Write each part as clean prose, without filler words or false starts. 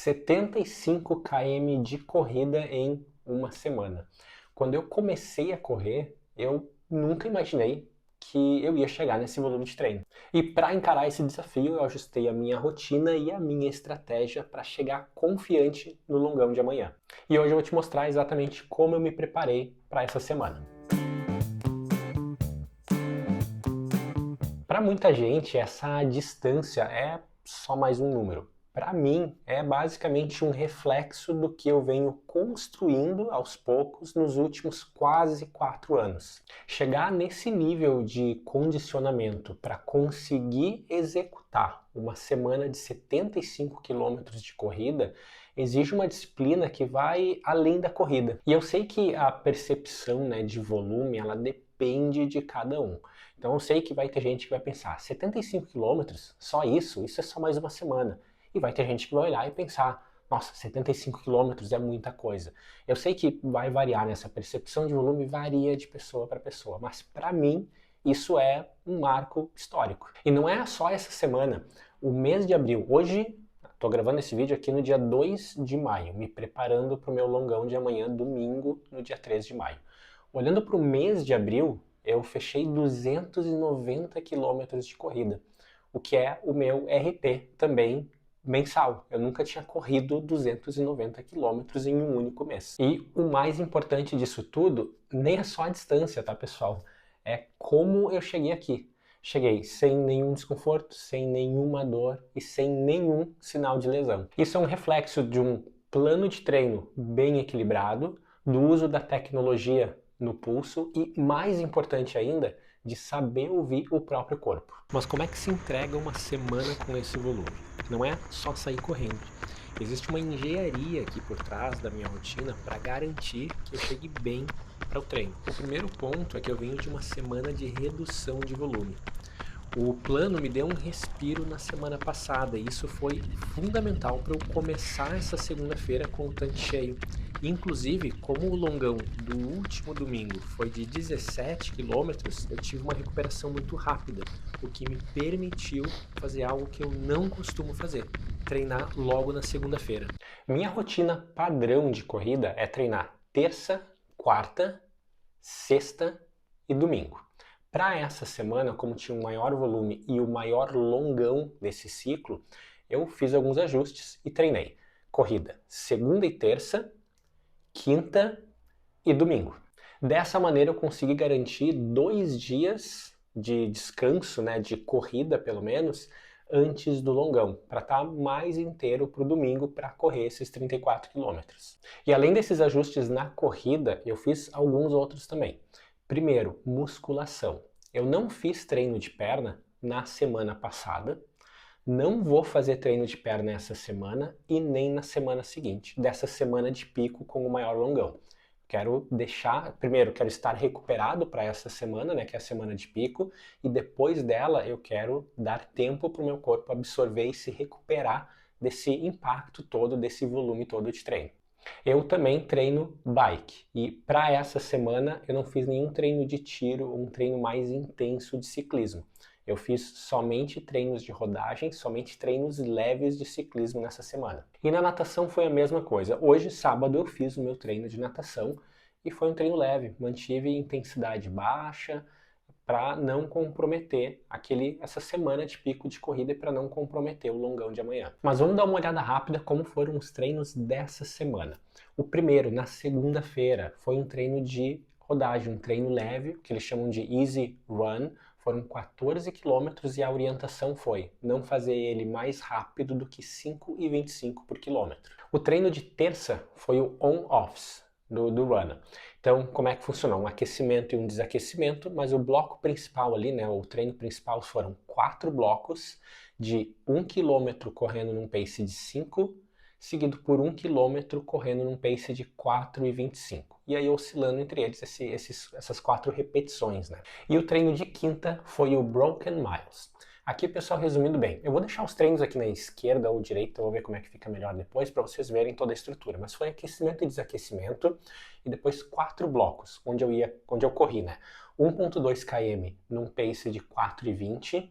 75 km de corrida em uma semana. Quando eu comecei a correr, eu nunca imaginei que eu ia chegar nesse volume de treino. E para encarar esse desafio, eu ajustei a minha rotina e a minha estratégia para chegar confiante no longão de amanhã. E hoje eu vou te mostrar exatamente como eu me preparei para essa semana. Para muita gente, essa distância é só mais um número. Para mim, é basicamente um reflexo do que eu venho construindo aos poucos nos últimos quase 4 anos. Chegar nesse nível de condicionamento para conseguir executar uma semana de 75 quilômetros de corrida exige uma disciplina que vai além da corrida. E eu sei que a percepção, de volume, ela depende de cada um. Então eu sei que vai ter gente que vai pensar, 75 quilômetros, só isso é só mais uma semana. E vai ter gente que vai olhar e pensar, nossa, 75 quilômetros é muita coisa. Eu sei que vai variar nessa percepção de volume, varia de pessoa para pessoa, mas para mim isso é um marco histórico. E não é só essa semana, o mês de abril, hoje estou gravando esse vídeo aqui no dia 2 de maio, me preparando para o meu longão de amanhã, domingo, no dia 3 de maio. Olhando para o mês de abril, eu fechei 290 quilômetros de corrida, o que é o meu RP também mensal. Eu nunca tinha corrido 290 quilômetros em um único mês. E o mais importante disso tudo, nem é só a distância, tá, pessoal? É como eu cheguei aqui. Cheguei sem nenhum desconforto, sem nenhuma dor e sem nenhum sinal de lesão. Isso é um reflexo de um plano de treino bem equilibrado, do uso da tecnologia no pulso e, mais importante ainda, de saber ouvir o próprio corpo. Mas como é que se entrega uma semana com esse volume? Não é só sair correndo. Existe uma engenharia aqui por trás da minha rotina para garantir que eu chegue bem para o treino. O primeiro ponto é que eu venho de uma semana de redução de volume. O plano me deu um respiro na semana passada e isso foi fundamental para eu começar essa segunda-feira com o tanque cheio. Inclusive, como o longão do último domingo foi de 17 quilômetros, eu tive uma recuperação muito rápida, o que me permitiu fazer algo que eu não costumo fazer, treinar logo na segunda-feira. Minha rotina padrão de corrida é treinar terça, quarta, sexta e domingo. Para essa semana, como tinha um maior volume e o maior longão desse ciclo, eu fiz alguns ajustes e treinei corrida segunda e terça, quinta e domingo. Dessa maneira eu consegui garantir 2 dias de descanso, de corrida pelo menos, antes do longão, para estar mais inteiro para o domingo para correr esses 34 quilômetros. E além desses ajustes na corrida, eu fiz alguns outros também. Primeiro, musculação. Eu não fiz treino de perna na semana passada, não vou fazer treino de perna essa semana e nem na semana seguinte, dessa semana de pico com o maior longão. Primeiro quero estar recuperado para essa semana, que é a semana de pico, e depois dela eu quero dar tempo para o meu corpo absorver e se recuperar desse impacto todo, desse volume todo de treino. Eu também treino bike e para essa semana eu não fiz nenhum treino de tiro, um treino mais intenso de ciclismo. Eu fiz somente treinos de rodagem, somente treinos leves de ciclismo nessa semana. E na natação foi a mesma coisa. Hoje, sábado, eu fiz o meu treino de natação e foi um treino leve. Mantive intensidade baixa para não comprometer essa semana de pico de corrida e para não comprometer o longão de amanhã. Mas vamos dar uma olhada rápida como foram os treinos dessa semana. O primeiro, na segunda-feira, foi um treino de rodagem, um treino leve, que eles chamam de Easy Run. Foram 14 quilômetros e a orientação foi não fazer ele mais rápido do que 5,25 por quilômetro. O treino de terça foi o on-offs do runner. Então, como é que funcionou? Um aquecimento e um desaquecimento, mas o bloco principal ali, o treino principal foram 4 blocos de 1 km correndo num pace de 5, seguido por 1 km correndo num pace de 4,25. E aí oscilando entre eles essas 4 repetições, E o treino de quinta foi o Broken Miles. Aqui, pessoal, resumindo bem, eu vou deixar os treinos aqui na esquerda ou direita, eu vou ver como é que fica melhor depois para vocês verem toda a estrutura. Mas foi aquecimento e desaquecimento e depois 4 blocos, onde eu corri, 1.2 km num pace de 4,20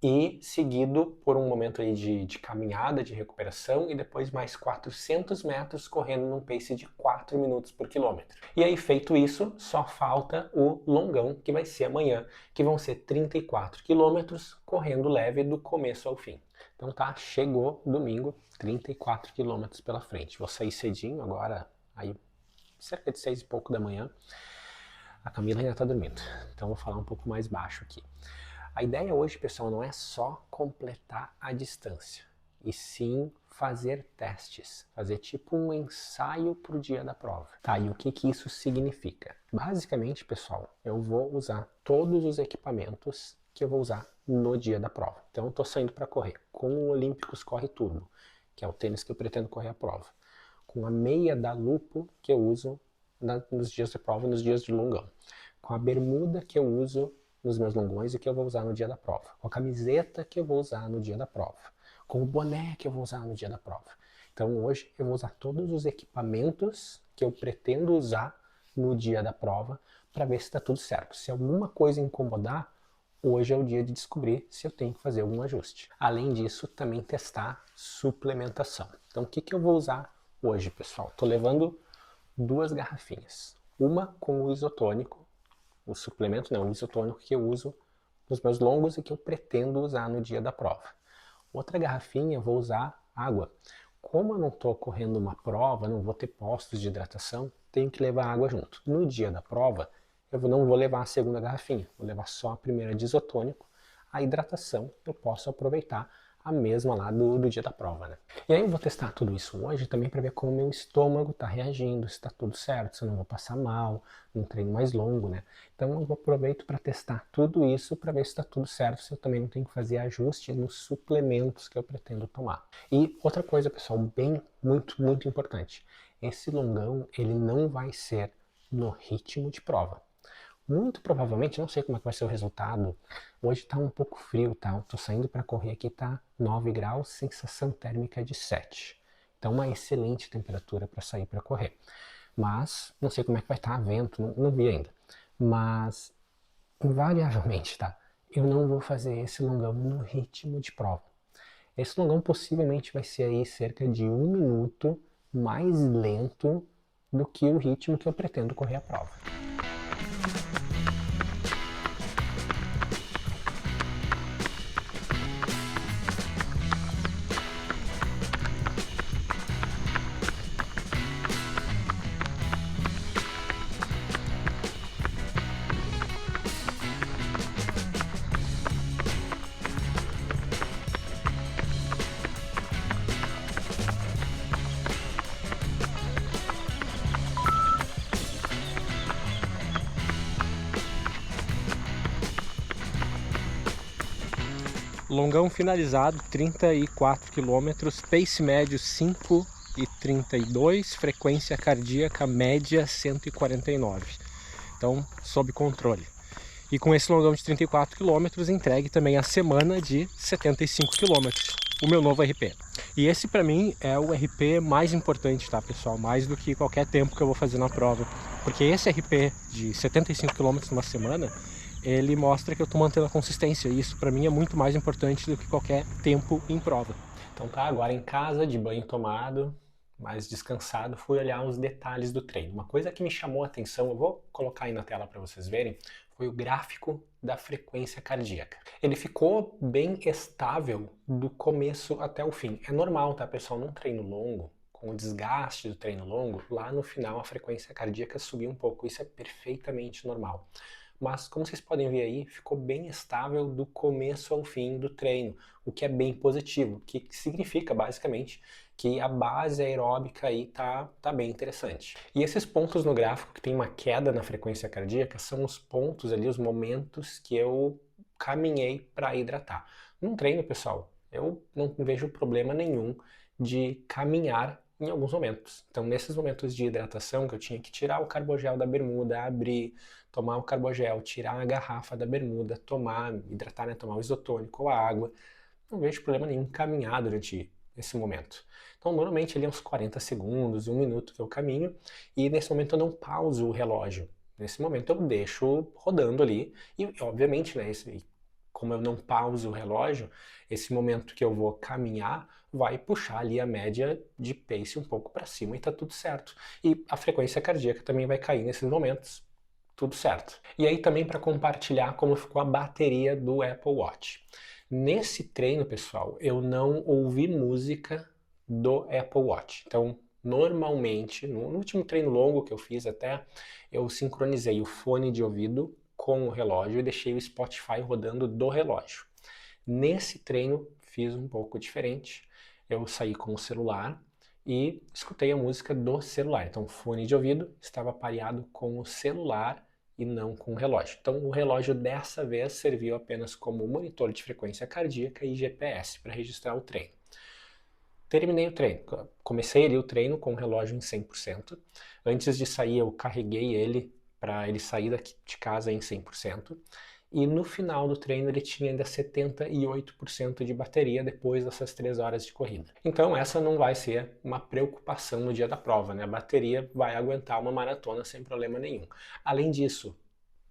e seguido por um momento aí de caminhada, de recuperação e depois mais 400 metros correndo num pace de 4 minutos por quilômetro. E aí, feito isso, só falta o longão, que vai ser amanhã, que vão ser 34 quilômetros correndo leve do começo ao fim. Então tá, chegou domingo, 34 quilômetros pela frente. Vou sair cedinho agora, aí cerca de 6 e pouco da manhã. A Camila ainda tá dormindo, então vou falar um pouco mais baixo aqui. A ideia hoje, pessoal, não é só completar a distância, e sim fazer testes, fazer tipo um ensaio para o dia da prova. Tá, e o que que isso significa? Basicamente, pessoal, eu vou usar todos os equipamentos que eu vou usar no dia da prova. Então eu tô saindo para correr com o Olímpicos Corre Turbo, que é o tênis que eu pretendo correr a prova, com a meia da Lupo que eu uso nos dias de prova e nos dias de longão, com a bermuda que eu uso nos meus longões e que eu vou usar no dia da prova, com a camiseta que eu vou usar no dia da prova, com o boné que eu vou usar no dia da prova. Então hoje eu vou usar todos os equipamentos que eu pretendo usar no dia da prova para ver se está tudo certo. Se alguma coisa incomodar, hoje é o dia de descobrir se eu tenho que fazer algum ajuste. Além disso, também testar suplementação. Então o que que eu vou usar hoje, pessoal? Estou levando 2 garrafinhas. Uma com o isotônico, o suplemento, não, o isotônico que eu uso nos meus longos e que eu pretendo usar no dia da prova. Outra garrafinha eu vou usar água. Como eu não estou correndo uma prova, não vou ter postos de hidratação, tenho que levar água junto. No dia da prova, eu não vou levar a segunda garrafinha, vou levar só a primeira de isotônico. A hidratação eu posso aproveitar a mesma lá do dia da prova, né? E aí eu vou testar tudo isso hoje também para ver como o meu estômago está reagindo, se está tudo certo, se eu não vou passar mal, num treino mais longo, né? Então eu aproveito para testar tudo isso para ver se está tudo certo, se eu também não tenho que fazer ajuste nos suplementos que eu pretendo tomar. E outra coisa, pessoal, bem, muito importante. Esse longão, ele não vai ser no ritmo de prova. Muito provavelmente, não sei como é que vai ser o resultado. Hoje tá um pouco frio, tá? Eu tô saindo para correr aqui, tá 9 graus, sensação térmica de 7. Então, uma excelente temperatura para sair para correr. Mas, não sei como é que vai estar, vento, não vi ainda. Mas, invariavelmente, tá? Eu não vou fazer esse longão no ritmo de prova. Esse longão possivelmente vai ser aí cerca de 1 minuto mais lento do que o ritmo que eu pretendo correr a prova. Longão finalizado, 34 km, pace médio 5,32, frequência cardíaca média 149. Então, sob controle. E com esse longão de 34 km, entregue também a semana de 75 km, o meu novo RP. E esse para mim é o RP mais importante, tá, pessoal? Mais do que qualquer tempo que eu vou fazer na prova. Porque esse RP de 75 km numa semana, ele mostra que eu estou mantendo a consistência, e isso para mim é muito mais importante do que qualquer tempo em prova. Então tá, agora em casa, de banho tomado, mais descansado, fui olhar os detalhes do treino. Uma coisa que me chamou a atenção, eu vou colocar aí na tela para vocês verem, foi o gráfico da frequência cardíaca. Ele ficou bem estável do começo até o fim. É normal, tá, pessoal? Num treino longo, com o desgaste do treino longo, lá no final a frequência cardíaca subiu um pouco. Isso é perfeitamente normal. Mas, como vocês podem ver aí, ficou bem estável do começo ao fim do treino, o que é bem positivo, que significa, basicamente, que a base aeróbica aí tá bem interessante. E esses pontos no gráfico que tem uma queda na frequência cardíaca são os pontos ali, os momentos que eu caminhei para hidratar. Num treino, pessoal, eu não vejo problema nenhum de caminhar em alguns momentos. Então, nesses momentos de hidratação que eu tinha que tirar o carbogel da bermuda, abrir, tomar o carbogel, tirar a garrafa da bermuda, tomar, hidratar, né, tomar o isotônico ou a água, não vejo problema nenhum caminhar durante esse momento. Então, normalmente ali uns 40 segundos, 1 minuto que eu caminho, e nesse momento eu não pauso o relógio. Nesse momento eu deixo rodando ali, e obviamente, né, como eu não pauso o relógio, esse momento que eu vou caminhar vai puxar ali a média de pace um pouco para cima e tá tudo certo. E a frequência cardíaca também vai cair nesses momentos, tudo certo. E aí também para compartilhar como ficou a bateria do Apple Watch. Nesse treino, pessoal, eu não ouvi música do Apple Watch. Então, normalmente, no último treino longo que eu fiz até, eu sincronizei o fone de ouvido com o relógio e deixei o Spotify rodando do relógio. Nesse treino, fiz um pouco diferente. Eu saí com o celular e escutei a música do celular. Então, o fone de ouvido estava pareado com o celular e não com o relógio. Então, o relógio dessa vez serviu apenas como monitor de frequência cardíaca e GPS para registrar o treino. Terminei o treino, comecei ali o treino com o relógio em 100%. Antes de sair, eu carreguei ele para ele sair daqui de casa em 100%. E no final do treino ele tinha ainda 78% de bateria depois dessas 3 horas de corrida. Então essa não vai ser uma preocupação no dia da prova, né? A bateria vai aguentar uma maratona sem problema nenhum. Além disso,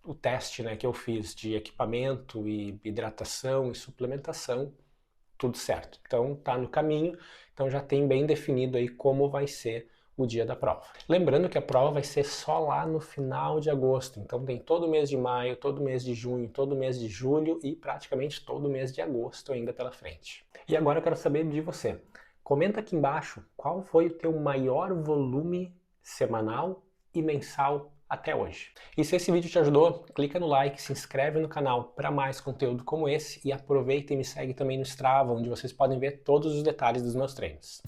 o teste, né, que eu fiz de equipamento e hidratação e suplementação, tudo certo. Então tá no caminho, então já tem bem definido aí como vai ser o dia da prova. Lembrando que a prova vai ser só lá no final de agosto, então tem todo mês de maio, todo mês de junho, todo mês de julho e praticamente todo mês de agosto ainda pela frente. E agora eu quero saber de você. Comenta aqui embaixo qual foi o teu maior volume semanal e mensal até hoje. E se esse vídeo te ajudou, clica no like, se inscreve no canal para mais conteúdo como esse e aproveita e me segue também no Strava, onde vocês podem ver todos os detalhes dos meus treinos.